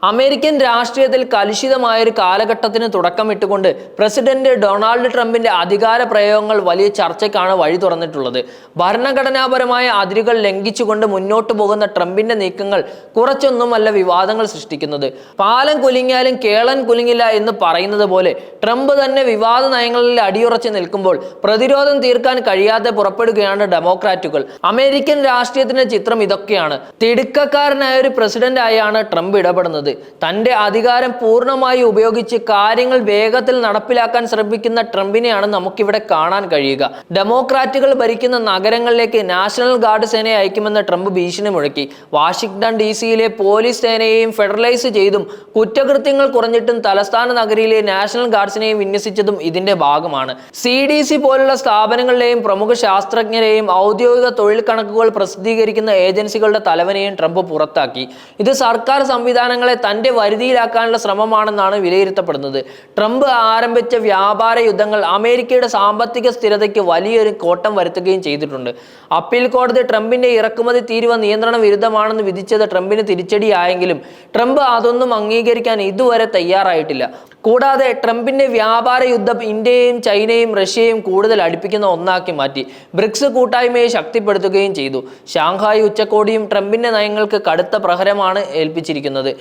American രാഷ്ട്രീയത്തിൽ കലുഷിതമായ ഒരു കാലഘട്ടത്തിന് തുടക്കമിട്ടുകൊണ്ട് പ്രസിഡന്റ് ഡൊണാൾഡ് ട്രംപിന്റെ അധികാര പ്രയോഗങ്ങൾ വലിയ ചർച്ചയ്ക്കാണ് വഴി തുറന്നിട്ടുള്ളത്. ഭരണഘടനാപരമായ അതിരുകൾ ലംഘിച്ചുകൊണ്ട് മുന്നോട്ടു പോകുന്ന ട്രംപിന്റെ നീക്കങ്ങൾ കുറച്ചൊന്നുമല്ല വിവാദങ്ങൾ സൃഷ്ടിക്കുന്നത്. പാലം കുലുങ്ങിയാലും കേളൻ കുലുങ്ങില്ല എന്ന് പറയുന്നത് പോലെ ട്രംപ് തന്നെ വിവാദ നയങ്ങളിൽ അടിയുറച്ചു നിൽക്കുമ്പോൾ പ്രതിരോധം തീർക്കാൻ കഴിയാതെ പുറപ്പെടുകയാണ് ഡെമോക്രാറ്റുകൾ. അമേരിക്കൻ രാഷ്ട്രീയത്തിന്റെ ചിത്രം ഇതൊക്കെയാണ്. തിടുക്കക്കാരനായ ഒരു പ്രസിഡന്റ് ആയാണ് ട്രംപ് ഇടപെടുന്നത്. തന്റെ അധികാരം പൂർണ്ണമായി ഉപയോഗിച്ച് കാര്യങ്ങൾ വേഗത്തിൽ നടപ്പിലാക്കാൻ ശ്രമിക്കുന്ന ട്രംപിനെയാണ് നമുക്കിവിടെ കാണാൻ കഴിയുക. ഡെമോക്രാറ്റുകൾ ഭരിക്കുന്ന നഗരങ്ങളിലേക്ക് നാഷണൽ ഗാർഡ് സേനയെ അയക്കുമെന്ന് ട്രംപ് ഭീഷണി മുഴക്കി. വാഷിംഗ്ടൺ DC-യിലെ പോലീസ് സേനയെയും ഫെഡറലൈസ് ചെയ്തും കുറ്റകൃത്യങ്ങൾ കുറഞ്ഞിട്ടും തലസ്ഥാന നഗരിയിലെ നാഷണൽ ഗാർഡ്സിനെയും വിന്യസിച്ചതും ഇതിന്റെ ഭാഗമാണ്. CDC പോലുള്ള സ്ഥാപനങ്ങളിലെയും പ്രമുഖ ശാസ്ത്രജ്ഞരെയും ഔദ്യോഗിക തൊഴിൽ കണക്കുകൾ പ്രസിദ്ധീകരിക്കുന്ന ഏജൻസികളുടെ തലവനെയും ട്രംപ് പുറത്താക്കി. ഇത് സർക്കാർ സംവിധാനങ്ങളെ തന്റെ വരുതിയിലാക്കാനുള്ള ശ്രമമാണെന്നാണ് വിലയിരുത്തപ്പെടുന്നത്. ട്രംപ് ആരംഭിച്ച വ്യാപാര യുദ്ധങ്ങൾ അമേരിക്കയുടെ സാമ്പത്തിക സ്ഥിരതയ്ക്ക് വലിയൊരു കോട്ടം വരുത്തുകയും ചെയ്തിട്ടുണ്ട്. അപ്പീൽ കോടതി ട്രംപിന്റെ ഇറക്കുമതി തീരുവ നിയന്ത്രണ വിരുദ്ധമാണെന്ന് വിധിച്ചത് ട്രംപിന് തിരിച്ചടിയായെങ്കിലും ട്രംപ് അതൊന്നും അംഗീകരിക്കാൻ ഇതുവരെ തയ്യാറായിട്ടില്ല. കൂടാതെ ട്രംപിന്റെ വ്യാപാര യുദ്ധം ഇന്ത്യയെയും ചൈനയും റഷ്യയും കൂടുതൽ അടുപ്പിക്കുന്ന ഒന്നാക്കി മാറ്റി. ബ്രിക്സ് കൂട്ടായ്മയെ ശക്തിപ്പെടുത്തുകയും ചെയ്തു. ഷാങ്ഹായ് ഉച്ചകോടിയും ട്രംപിന്റെ നയങ്ങൾക്ക് കടുത്ത പ്രഹരമാണ് ഏൽപ്പിച്ചിരിക്കുന്നത്.